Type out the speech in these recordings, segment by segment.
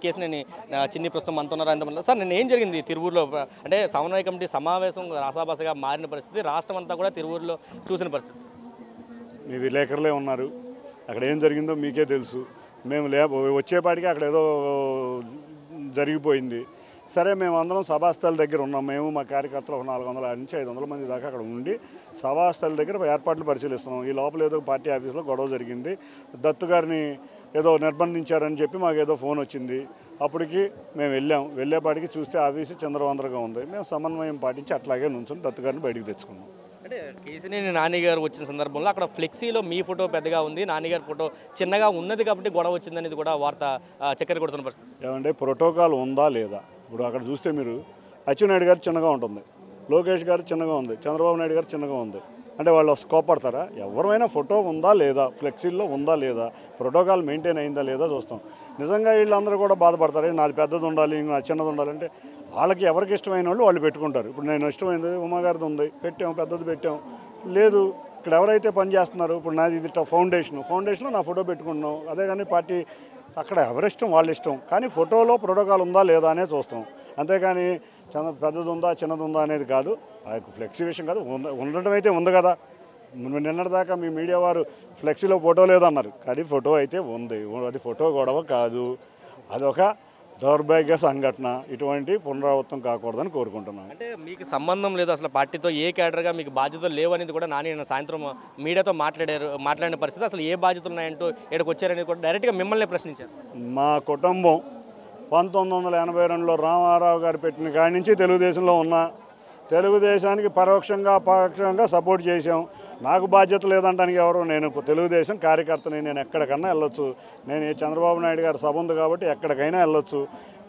కేసినేని చిన్ని ప్రస్తుతం మనతోన్నారు. అంతమంది సార్ నిన్న ఏం జరిగింది తిరువూరులో? అంటే సమన్వయ కమిటీ సమావేశం రసాబసగా మారిన పరిస్థితి, రాష్ట్రం అంతా కూడా తిరువూరులో చూసిన పరిస్థితి. మీ విలేకరులే ఉన్నారు, అక్కడ ఏం జరిగిందో మీకే తెలుసు. మేము వచ్చేపాటికి అక్కడ ఏదో జరిగిపోయింది. సరే, మేము అందరం సభాస్థల దగ్గర ఉన్నాం. మేము మా కార్యకర్తలు 400 నుంచి 500 మంది దాకా అక్కడ ఉండి సభాస్థల దగ్గర ఏర్పాట్లు పరిశీలిస్తున్నాం. ఈ లోపల ఏదో పార్టీ ఆఫీస్లో గొడవ జరిగింది, దత్తు గారిని ఏదో నిర్బంధించారని చెప్పి మాకు ఏదో ఫోన్ వచ్చింది. అప్పటికి మేము వెళ్ళేపాటికి చూస్తే ఆఫీసు చంద్రవందరగా ఉంది. మేము సమన్వయం పాటించి అట్లాగే నుంచుని దత్తు గారిని బయటికి తెచ్చుకున్నాం. అంటే కేసినేని నాని గారు వచ్చిన సందర్భంలో అక్కడ ఫ్లెక్సీలో మీ ఫోటో పెద్దగా ఉంది, నాని గారి ఫోటో చిన్నగా ఉన్నది కాబట్టి గొడవ వచ్చిందనేది కూడా వార్త చక్కెర కొడుతున్న పరిస్థితి. ఏమంటే ప్రోటోకాల్ ఉందా లేదా? ఇప్పుడు అక్కడ చూస్తే మీరు అచ్చెన్నాయుడు గారు చిన్నగా ఉంటుంది, లోకేష్ గారు చిన్నగా ఉంది, చంద్రబాబు నాయుడు గారు చిన్నగా ఉంది. అంటే వాళ్ళు కోపడతారా? ఎవరైనా ఫోటో ఉందా లేదా, ఫ్లెక్సీల్లో ఉందా లేదా, ప్రోటోకాల్ మెయింటైన్ అయిందా లేదా చూస్తాం. నిజంగా వీళ్ళందరూ కూడా బాధపడతారు, నాది పెద్దది ఉండాలి, నా చిన్నది ఉండాలంటే వాళ్ళకి ఎవరికి ఇష్టమైన వాళ్ళు పెట్టుకుంటారు. ఇప్పుడు నేను ఇష్టమైంది ఉమాగారిది ఉంది, పెట్టాం, పెద్దది పెట్టాం. లేదు, ఇక్కడ ఎవరైతే పని చేస్తున్నారో, ఇప్పుడు నాది ఇది ఫౌండేషన్లో నా ఫోటో పెట్టుకుంటున్నాం. అదే కానీ పార్టీ అక్కడ ఎవరిష్టం వాళ్ళ ఇష్టం, కానీ ఫోటోలో ప్రోటోకాల్ ఉందా లేదా అనే చూస్తాం. అంతేగాని పెద్దది ఉందా చిన్నది ఉందా అనేది కాదు. ఆ యొక్క ఫ్లెక్సీ విషయం కాదు, ఉండటం అయితే ఉంది కదా. నిన్నటిదాకా మీ మీడియా వారు ఫ్లెక్సీలో ఫోటో లేదన్నారు, కానీ ఫోటో అయితే ఉంది. అది ఫోటో గొడవ కాదు, అదొక దౌర్భాగ్య సంఘటన. ఇటువంటి పునరావృతం కాకూడదని కోరుకుంటున్నాను. అంటే మీకు సంబంధం లేదు అసలు పార్టీతో, ఏ క్యాడర్గా మీకు బాధ్యతలు లేవు అనేది కూడా నాని సాయంత్రం మీడియాతో మాట్లాడిన పరిస్థితి. అసలు ఏ బాధ్యతలు ఉన్నాయంటూ ఇక్కడికి వచ్చారనేది కూడా డైరెక్ట్గా మిమ్మల్ని ప్రశ్నించారు. మా కుటుంబం 1982లో రామారావు గారు పెట్టిన కాడి నుంచి తెలుగుదేశంలో ఉన్నా, తెలుగుదేశానికి పరోక్షంగా సపోర్ట్ చేశాం. నాకు బాధ్యత లేదంటానికి ఎవరు? నేను తెలుగుదేశం కార్యకర్తని, నేను ఎక్కడికన్నా వెళ్ళొచ్చు. నేను చంద్రబాబు నాయుడు గారు సభ ఉంది కాబట్టి ఎక్కడికైనా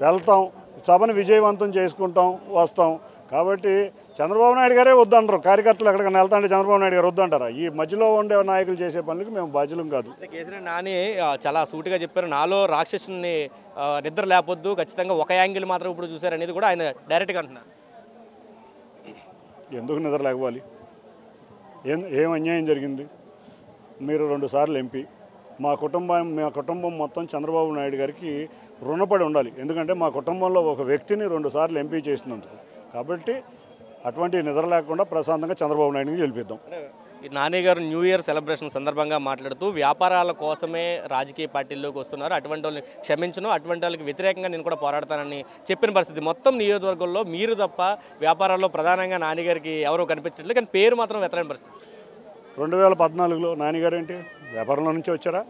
వెళ్తాం, సభను విజయవంతం చేసుకుంటాం, వస్తాం. కాబట్టి చంద్రబాబు నాయుడు గారే వద్దంటారు, కార్యకర్తలు ఎక్కడికైనా వెళ్తా అంటే చంద్రబాబు నాయుడు గారు వద్దంటారా? ఈ మధ్యలో ఉండే నాయకులు చేసే పనులకి మేము బాధ్యులం కాదు. కేసీఆర్ నాని చాలా సూటిగా చెప్పారు, నాలో రాక్షసుని నిద్ర లేపొద్దు, ఖచ్చితంగా ఒక యాంగిల్ మాత్రం ఇప్పుడు చూశారు అనేది కూడా ఆయన డైరెక్ట్గా అంటున్నారు. ఎందుకు నిద్ర లేకపోవాలి? ఏం అన్యాయం జరిగింది? మీరు 2 సార్లు ఎంపీ. మా కుటుంబం మొత్తం చంద్రబాబు నాయుడు గారికి రుణపడి ఉండాలి. ఎందుకంటే మా కుటుంబంలో ఒక వ్యక్తిని 2 సార్లు ఎంపీ చేసినందుకు. కాబట్టి అటువంటి నిద్ర లేకుండా ప్రశాంతంగా చంద్రబాబు నాయుడిని గెలిపిద్దాం. నాని గారు న్యూ ఇయర్ సెలబ్రేషన్ సందర్భంగా మాట్లాడుతూ వ్యాపారాల కోసమే రాజకీయ పార్టీల్లోకి వస్తున్నారు, అటువంటి వాళ్ళని క్షమించను, అటువంటి వాళ్ళకి వ్యతిరేకంగా నేను కూడా పోరాడతానని చెప్పిన పరిస్థితి. మొత్తం నియోజకవర్గంలో మీరు తప్ప వ్యాపారాల్లో ప్రధానంగా నాని గారికి ఎవరో కనిపించట్లేదు, కానీ పేరు మాత్రం వెతరని పరిస్థితి. 2014లో నానిగారు ఏంటి వ్యాపారంలో నుంచి వచ్చారా?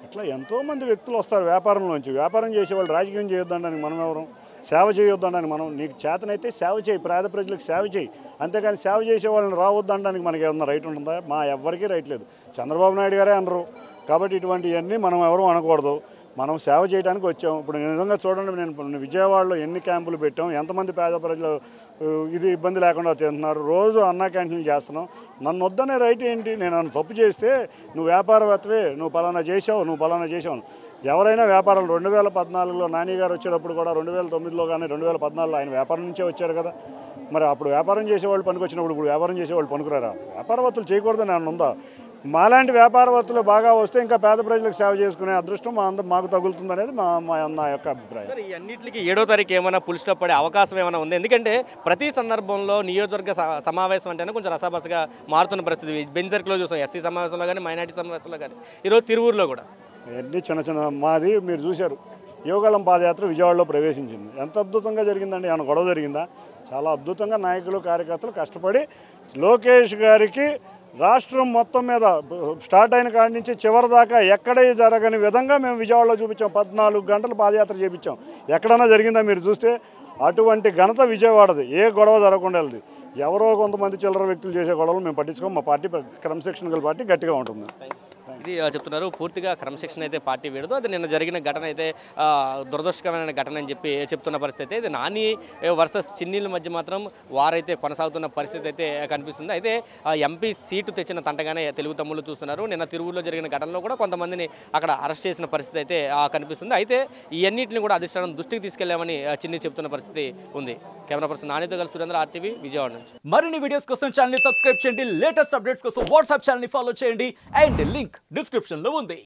ఇట్లా ఎంతోమంది వ్యక్తులు వస్తారు వ్యాపారంలోంచి. వ్యాపారం చేసేవాళ్ళు రాజకీయం చేయొద్దనడానికి మనం ఎవరు? సేవ చేయొద్దనడానికి మనం, నీకు చేతనైతే సేవ చేయి, పేద ప్రజలకు సేవ చేయి. అంతేగాని సేవ చేసే వాళ్ళని రావద్దనడానికి మనకి ఏమన్నా రైట్ ఉంటుందా? మా ఎవ్వరికీ రైట్ లేదు. చంద్రబాబు నాయుడు గారే అనరు. కాబట్టి ఇటువంటివన్నీ మనం ఎవరు అనకూడదు. మనం సేవ చేయడానికి వచ్చాం. ఇప్పుడు నిజంగా చూడండి, నేను విజయవాడలో ఎన్ని క్యాంపులు పెట్టాం, ఎంతమంది పేద ప్రజలు ఇది ఇబ్బంది లేకుండా తింటున్నారు. రోజు అన్నా క్యాంటీన్లు చేస్తున్నాం. నన్ను వద్దనే రైట్ ఏంటి? నేను నన్ను తప్పు చేస్తే నువ్వు వ్యాపారవేత్తవే, నువ్వు పలానా చేసావు. ఎవరైనా వ్యాపారాలు 2014లో నాని గారు వచ్చేటప్పుడు కూడా, 2009లో కానీ 2014లో ఆయన వ్యాపారం నుంచే వచ్చారు కదా. మరి అప్పుడు వ్యాపారం చేసేవాళ్ళు పనికొచ్చినప్పుడు ఇప్పుడు వ్యాపారం చేసేవాళ్ళు పనికిరారా? వ్యాపారవేత్తలు చేయకూడదని ఏమన్నా ఉందా? మాలాంటి వ్యాపారవేత్తలు బాగా వస్తే ఇంకా పేద ప్రజలకు సేవ చేసుకునే అదృష్టం మాకు తగులుతుంది అనేది నా యొక్క అభిప్రాయం. ఈ అన్నింటికి 7వ తారీఖు ఏమైనా ఫుల్ స్టాప్ పడే అవకాశం ఏమైనా ఉంది? ఎందుకంటే ప్రతి సందర్భంలో నియోజకవర్గ సమావేశం అంటేనే కొంచెం రసాబసగా మారుతున్న పరిస్థితి. బెంచ్ సర్కిల్లో చూసాం, ఎస్సీ సమావేశంలో కానీ మైనార్టీ సమావేశంలో కానీ, ఈరోజు తిరువూరులో కూడా అన్నీ చిన్న మాది మీరు చూశారు. యువగళం పాదయాత్ర విజయవాడలో ప్రవేశించింది. ఎంత అద్భుతంగా జరిగిందండి. ఏమైనా గొడవ జరిగిందా? చాలా అద్భుతంగా నాయకులు కార్యకర్తలు కష్టపడి లోకేష్ గారికి రాష్ట్రం మొత్తం మీద స్టార్ట్ అయిన కాడి నుంచి చివరి దాకా ఎక్కడే జరగని విధంగా మేము విజయవాడలో చూపించాం. 14 గంటలు పాదయాత్ర చేయించాం. ఎక్కడన్నా జరిగిందా మీరు చూస్తే? అటువంటి ఘనత విజయవాడది. ఏ గొడవ జరగకుండా వెళ్ళదు. ఎవరో కొంతమంది చిల్లర వ్యక్తులు చేసే గొడవలు మేము పట్టించుకోం. మా పార్టీ క్రమశిక్షణ గల పార్టీ గట్టిగా ఉంటుంది. ఇది చెప్తున్నారు, పూర్తిగా క్రమశిక్షణ అయితే పార్టీ వీడదు. అది నిన్న జరిగిన ఘటన అయితే దురదృష్టకరమైన ఘటన అని చెప్పి చెప్తున్న పరిస్థితి. ఇది నాని వర్సెస్ చిన్నీల మధ్య మాత్రం వారైతే కొనసాగుతున్న పరిస్థితి అయితే కనిపిస్తుంది. అయితే ఎంపీ సీటు తెచ్చిన తంటగానే తెలుగు తమ్ముళ్ళు చూస్తున్నారు. నిన్న తిరువురులో జరిగిన ఘటనలో కూడా కొంతమందిని అక్కడ అరెస్ట్ చేసిన పరిస్థితి అయితే కనిపిస్తుంది. అయితే ఇవన్నింటిని కూడా అధిష్టానం దృష్టికి తీసుకెళ్లామని చిన్ని చెప్తున్న పరిస్థితి ఉంది. కెమెరా పర్సన్ నానితో కలిసి సురేంద్ర, RTV, విజయవాడ నుంచి. మరిన్ని వీడియోస్ కోసం ఛానల్ ని సబ్స్క్రైబ్ చేయండి, లేటెస్ట్ అప్డేట్స్ కోసం వాట్సాప్ ఛానల్ ని ఫాలో చేయండి, అండ్ లింక్ డిస్క్రిప్షన్ లో ఉంది.